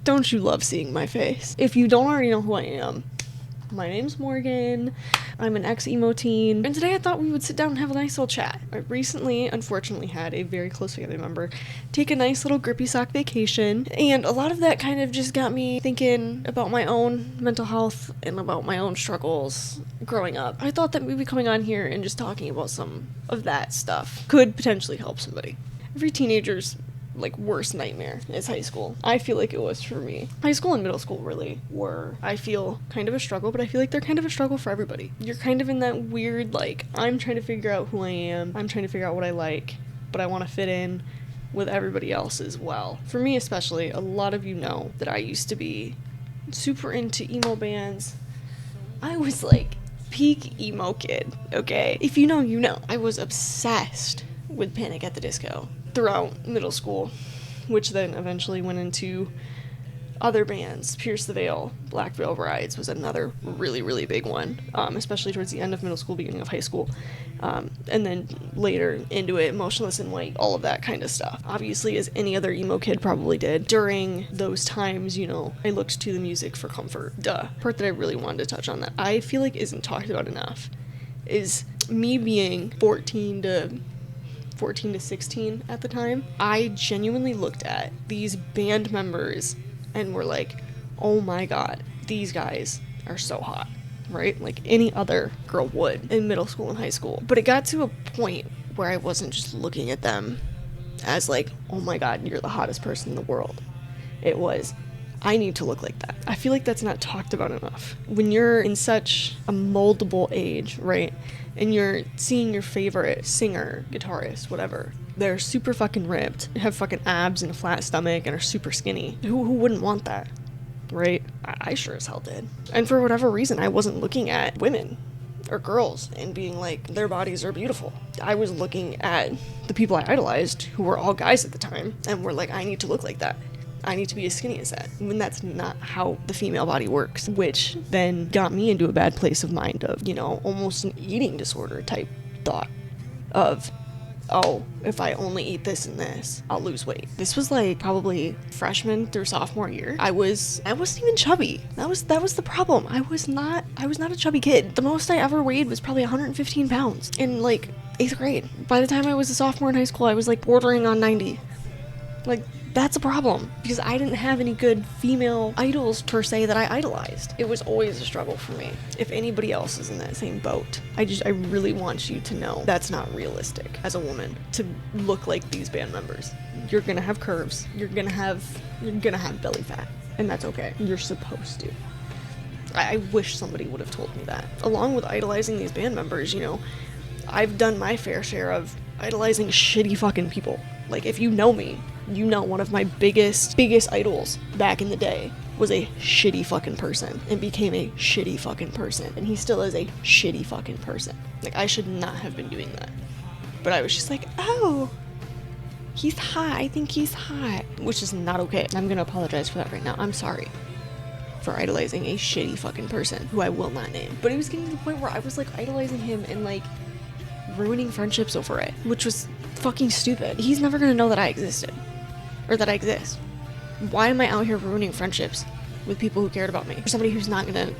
Don't you love seeing my face? If you don't already know who I am, my name's Morgan. I'm an ex-emo teen, and today I thought we would sit down and have a nice little chat. I recently, unfortunately, had a very close family member take a nice little grippy sock vacation, and a lot of that kind of just got me thinking about my own mental health and about my own struggles growing up. I thought that maybe coming on here and just talking about some of that stuff could potentially help somebody. Every teenager's worst nightmare is high school. I feel like it was for me. High school and middle school really were, I feel, kind of a struggle, but I feel like they're kind of a struggle for everybody. You're kind of in that weird, I'm trying to figure out who I am, I'm trying to figure out what I like, but I want to fit in with everybody else as well. For me especially, a lot of you know that I used to be super into emo bands. I was peak emo kid, okay? If you know, you know. I was obsessed with Panic at the Disco throughout middle school, which then eventually went into other bands. Pierce the Veil, Black Veil Brides was another really, really big one, especially towards the end of middle school, beginning of high school, and then later into it, Motionless in White, all of that kind of stuff. Obviously, as any other emo kid probably did, during those times, I looked to the music for comfort. Part that I really wanted to touch on that I feel like isn't talked about enough is me being 14 to 16 at the time. I genuinely looked at these band members and were like, oh my god, these guys are so hot, right? Like any other girl would in middle school and high school. But it got to a point where I wasn't just looking at them as oh my god, you're the hottest person in the world. It was, I need to look like that. I feel like that's not talked about enough. When you're in such a moldable age, right? And you're seeing your favorite singer, guitarist, whatever, they're super fucking ripped, have fucking abs and a flat stomach and are super skinny. Who wouldn't want that, right? I sure as hell did. And for whatever reason, I wasn't looking at women or girls and being like, their bodies are beautiful. I was looking at the people I idolized, who were all guys at the time, and were like, I need to look like that. I need to be as skinny as that, when that's not how the female body works, which then got me into a bad place of mind of, almost an eating disorder type thought of, oh, if I only eat this and this, I'll lose weight. This was probably freshman through sophomore year. I wasn't even chubby. That was the problem. I was not a chubby kid. The most I ever weighed was probably 115 pounds in 8th grade. By the time I was a sophomore in high school, I was bordering on 90. That's a problem, because I didn't have any good female idols per se that I idolized. It was always a struggle for me. If anybody else is in that same boat, I really want you to know that's not realistic as a woman to look like these band members. You're gonna have curves. You're gonna have belly fat, and that's okay. You're supposed to. I wish somebody would have told me that. Along with idolizing these band members, I've done my fair share of idolizing shitty fucking people. If you know me, you know one of my biggest idols back in the day was a shitty fucking person and became a shitty fucking person. And he still is a shitty fucking person. I should not have been doing that. But I was just oh, he's hot. I think he's hot. Which is not okay. I'm gonna apologize for that right now. I'm sorry for idolizing a shitty fucking person who I will not name. But it was getting to the point where I was idolizing him and ruining friendships over it, which was fucking stupid. He's never gonna know that I existed. Or that I exist. Why am I out here ruining friendships with people who cared about me? For somebody who's not gonna,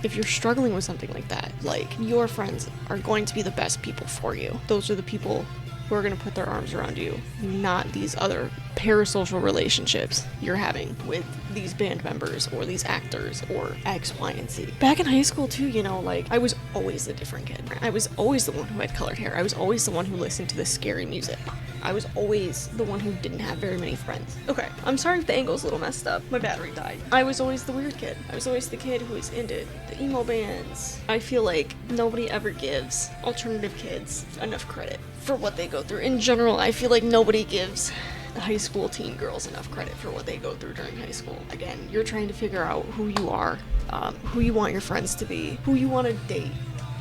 if you're struggling with something like that, your friends are going to be the best people for you. Those are the people who are gonna put their arms around you, not these other parasocial relationships you're having with these band members or these actors or X, Y, and Z. Back in high school too, I was always the different kid. I was always the one who had colored hair. I was always the one who listened to the scary music. I was always the one who didn't have very many friends. Okay, I'm sorry if the angle's a little messed up. My battery died. I was always the weird kid. I was always the kid who was into the emo bands. I feel like nobody ever gives alternative kids enough credit for what they go through. In general, I feel like nobody gives high school teen girls enough credit for what they go through during high school. Again, you're trying to figure out who you are, who you want your friends to be, who you want to date,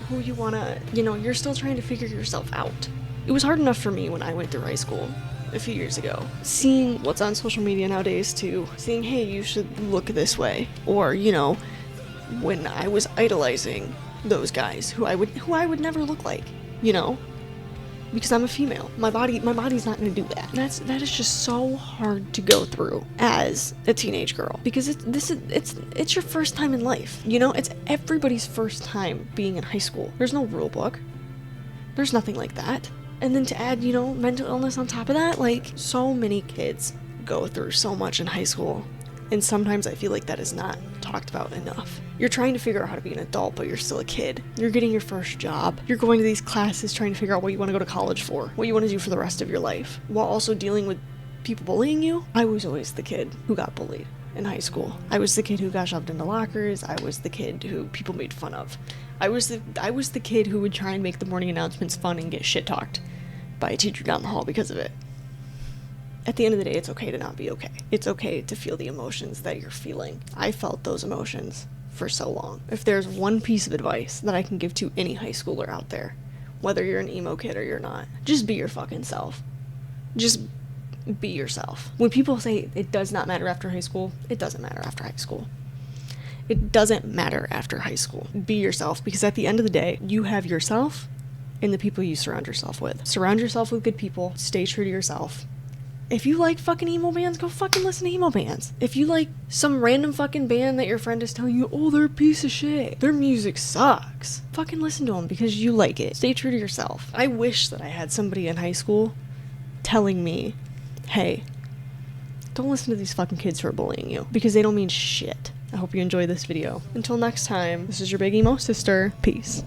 who you want to, you're still trying to figure yourself out. It was hard enough for me when I went through high school a few years ago, seeing what's on social media nowadays too, seeing, hey, you should look this way, or, when I was idolizing those guys who I would never look like, because I'm a female. My body's not going to do that. That is just so hard to go through as a teenage girl, because it's your first time in life. You know, it's everybody's first time being in high school. There's no rule book. There's nothing like that. And then to add, you know, mental illness on top of that, like, so many kids go through so much in high school. And sometimes I feel like that is not talked about enough. You're trying to figure out how to be an adult, but you're still a kid. You're getting your first job. You're going to these classes trying to figure out what you want to go to college for, what you want to do for the rest of your life, while also dealing with people bullying you. I was always the kid who got bullied in high school. I was the kid who got shoved into lockers. I was the kid who people made fun of. I was the kid who would try and make the morning announcements fun and get shit talked by a teacher down the hall because of it. At the end of the day, it's okay to not be okay. It's okay to feel the emotions that you're feeling. I felt those emotions for so long. If there's one piece of advice that I can give to any high schooler out there, whether you're an emo kid or you're not, just be your fucking self. Just be yourself. When people say it does not matter after high school, it doesn't matter after high school. It doesn't matter after high school. Be yourself, because at the end of the day, you have yourself and the people you surround yourself with. Surround yourself with good people. Stay true to yourself. If you like fucking emo bands, go fucking listen to emo bands. If you like some random fucking band that your friend is telling you, oh, they're a piece of shit, their music sucks, fucking listen to them because you like it. Stay true to yourself. I wish that I had somebody in high school telling me, hey, don't listen to these fucking kids who are bullying you, because they don't mean shit. I hope you enjoyed this video. Until next time, this is your big emo sister. Peace.